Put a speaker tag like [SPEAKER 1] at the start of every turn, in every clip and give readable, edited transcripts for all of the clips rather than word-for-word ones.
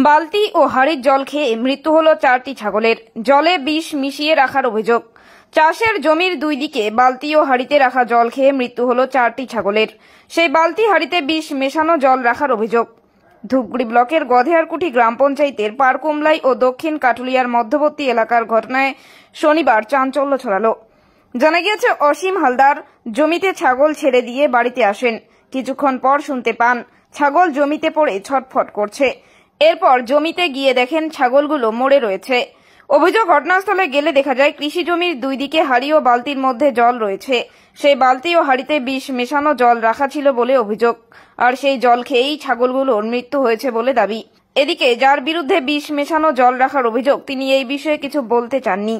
[SPEAKER 1] বালতি ও হাড়ির জল খেয়ে মৃত্যু হলো 4টি ছাগলের। জলে বিষ মিশিয়ে রাখার অভিযোগ। চাষের জমির দুই দিকে বালতি ও হাড়িতে রাখা জল খেয়ে মৃত্যু হলো 4টি ছাগলের। সেই বালতি হাড়িতে বিষ মেশানো জল রাখার অভিযোগ। ধূপগুড়ি ব্লকের গধেয়ারকুঠি গ্রাম পঞ্চায়েতের পারকুমলাই ও দক্ষিণ কাটুলিয়ার মধ্যবর্তী এলাকার ঘটনায় শনিবার চাঞ্চল্য ছড়ালো। জানা গিয়েছে, অসীম হালদার জমিতে ছাগল ছেড়ে দিয়ে বাড়িতে আসেন। কিছুক্ষণ পর শুনতে পান ছাগল জমিতে পড়ে ছটফট করছে। এরপর জমিতে গিয়ে দেখেন ছাগলগুলো মরে রয়েছে। অভিযোগ, ঘটনাস্থলে গেলে দেখা যায় কৃষি জমির দুই দিকে হাড়ি ও বালতির মধ্যে জল রয়েছে। সেই বালতি ও হাড়িতে বিষ মেশানো জল রাখা ছিল বলে অভিযোগ, আর সেই জল খেয়েই ছাগলগুলোর মৃত্যু হয়েছে বলে দাবি। এদিকে যার বিরুদ্ধে বিষ মেশানো জল রাখার অভিযোগ, তিনি এই বিষয়ে কিছু বলতে চাননি।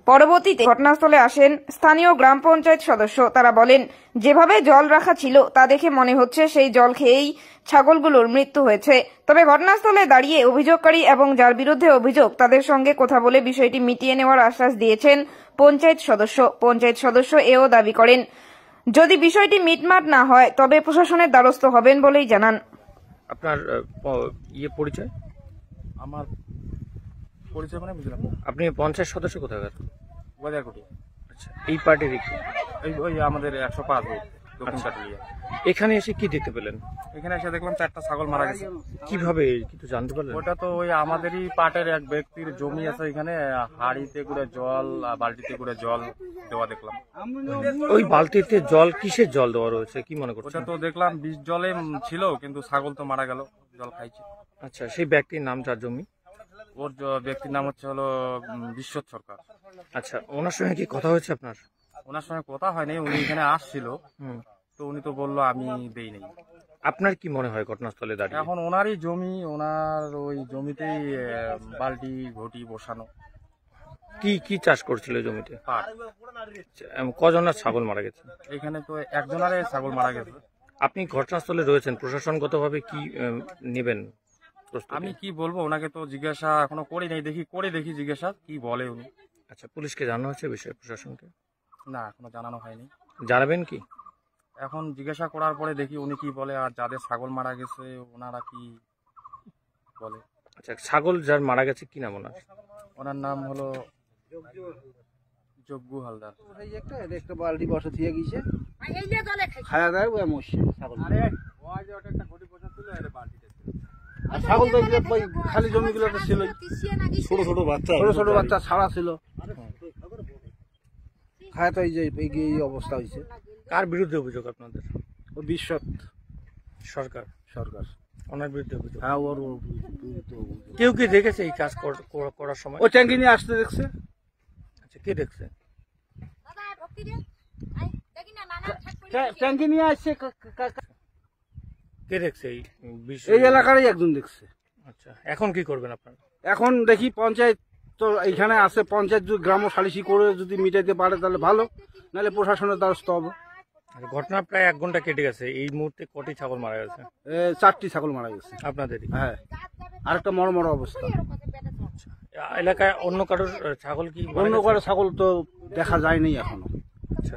[SPEAKER 1] পরবর্তীতে ঘটনাস্থলে আসেন স্থানীয় গ্রাম পঞ্চায়েত সদস্য। তারা বলেন, যেভাবে জল রাখা ছিল তা দেখে মনে হচ্ছে সেই জল খেয়েই ছাগলগুলোর মৃত্যু হয়েছে। তবে ঘটনাস্থলে দাঁড়িয়ে অভিযোগকারী এবং যার বিরুদ্ধে অভিযোগ তাদের সঙ্গে কথা বলে বিষয়টি মিটিয়ে নেওয়ার আশ্বাস দিয়েছেন পঞ্চায়েত সদস্য। পঞ্চায়েত সদস্য এও দাবি করেন, যদি বিষয়টি মিটমাট না হয় তবে প্রশাসনের দ্বারস্থ হবেন বলেই জানান।
[SPEAKER 2] আপনার পরিচয়?
[SPEAKER 3] আমার পরিচয় মানে বুঝলাম।
[SPEAKER 2] আপনি পঞ্চায়েত সদস্য কোথাকার?
[SPEAKER 3] গধেয়ারকুঠি।
[SPEAKER 2] আচ্ছা, এই পার্টির
[SPEAKER 3] ওই আমাদের 105 দক্ষিণ কাটুলিয়া।
[SPEAKER 2] এখানে এসে কি দেখতে পেলেন?
[SPEAKER 3] এখানে এসে দেখলাম 4টা ছাগল মারা গেছে।
[SPEAKER 2] কিভাবে কিছু জানতে পারলেন?
[SPEAKER 3] ওটা তো ওই আমাদেরই পাটের এক ব্যক্তির জমি আছে, এখানে হাড়িতে করে জল বালতিতে করে জল দেওয়া দেখলাম।
[SPEAKER 2] ওই বালতিতে জল কিসের জল দেওয়া রয়েছে কি মনে করছেন?
[SPEAKER 3] ওটা তো দেখলাম বিষ জলে ছিল, কিন্তু ছাগল তো মারা গেল, জল খাইছে।
[SPEAKER 2] আচ্ছা, সেই ব্যক্তির নাম, যার জমি?
[SPEAKER 3] ওর ব্যক্তির নাম হলো বিশ্বত সরকার।
[SPEAKER 2] আচ্ছা, ওনার সঙ্গে কি কথা হয়েছে আপনার?
[SPEAKER 3] ওনার সঙ্গে কথা হয়নি, উনি এখানে আসছিল, তো উনি তো বললো আমি দেই নাই।
[SPEAKER 2] আপনার কি মনে হয় ঘটনাস্থলে দাঁড়িয়ে?
[SPEAKER 3] এখন ওনারই জমি, ওনার ওই জমিতেই বালতি ঘটি বসানো।
[SPEAKER 2] কি কি চাষ করছিল জমিতে?
[SPEAKER 3] পাট।
[SPEAKER 2] কজনের ছাগল মারা গেছে?
[SPEAKER 3] এখানে তো একজনের ছাগল মারা গেছে।
[SPEAKER 2] আপনি ঘটনাস্থলে রয়েছেন, প্রশাসনগতভাবে কি নেবেন?
[SPEAKER 3] আমি কি বলবো, ওনাকে তো জিজ্ঞাসা এখনো করি নাই, দেখি জিজ্ঞাসা কি বলে উনি।
[SPEAKER 2] আচ্ছা, পুলিশকে জানানো হয়েছে বিষয়ে? প্রশাসনকে
[SPEAKER 3] না, এখনো জানানো হয়নি।
[SPEAKER 2] জানাবেন কি?
[SPEAKER 3] এখন জিজ্ঞাসা করার পরে দেখি উনি কি বলে, আর যাদের ছাগল মারা গেছে ওনারা কি বলে।
[SPEAKER 2] আচ্ছা, ছাগল যার মারা গেছে কি নাম ওনার?
[SPEAKER 3] ওনার নাম হলো যজ্ঞু হালদার।
[SPEAKER 4] একটা বালতি বসা দিয়ে গিয়েছে, খায়া দেয় ওই মরছে ছাগল। আর ছাগল তো ওই খালি জমিগুলো ছিল, ছোট ছোট বাচ্চা ছাড়া ছিল, খায় তো এই অবস্থা হয়েছে।
[SPEAKER 2] কার বিরুদ্ধে অভিযোগ আপনাদের?
[SPEAKER 4] ও বিশ্বত
[SPEAKER 2] সরকার। ওনার বিরুদ্ধে অভিযোগ?
[SPEAKER 4] হ্যাঁ, ওর
[SPEAKER 2] কেউ কি দেখেছে এই কাজ করার সময়?
[SPEAKER 4] ও ট্যাঙ্কি নিয়ে আসতে দেখছে।
[SPEAKER 2] আচ্ছা, কে দেখছে?
[SPEAKER 4] ট্যাঙ্কি নিয়ে আসছে,
[SPEAKER 2] কে দেখছে
[SPEAKER 4] এই এলাকারই একজন দেখছে।
[SPEAKER 2] আচ্ছা, এখন কি করবেন আপনারা?
[SPEAKER 4] এখন দেখি পঞ্চায়েত তো এইখানে আছে, পঞ্চায়েত যদি গ্রাম সালিসি করে যদি মিটাইতে পারে তাহলে ভালো, নাহলে প্রশাসনের দ্বারস্থ হবে।
[SPEAKER 2] ঘটনা প্রায় 1 ঘন্টা কেটে গেছে, এই মুহূর্তে কটি ছাগল মারা গেছে?
[SPEAKER 4] 4টি ছাগল মারা গেছে আপনাদেরই। হ্যাঁ, আরেকটা মর অবস্থা।
[SPEAKER 2] এলাকায় অন্য কারোর ছাগল কি?
[SPEAKER 4] অন্য কারো ছাগল তো দেখা যায়নি এখনো।
[SPEAKER 2] আচ্ছা।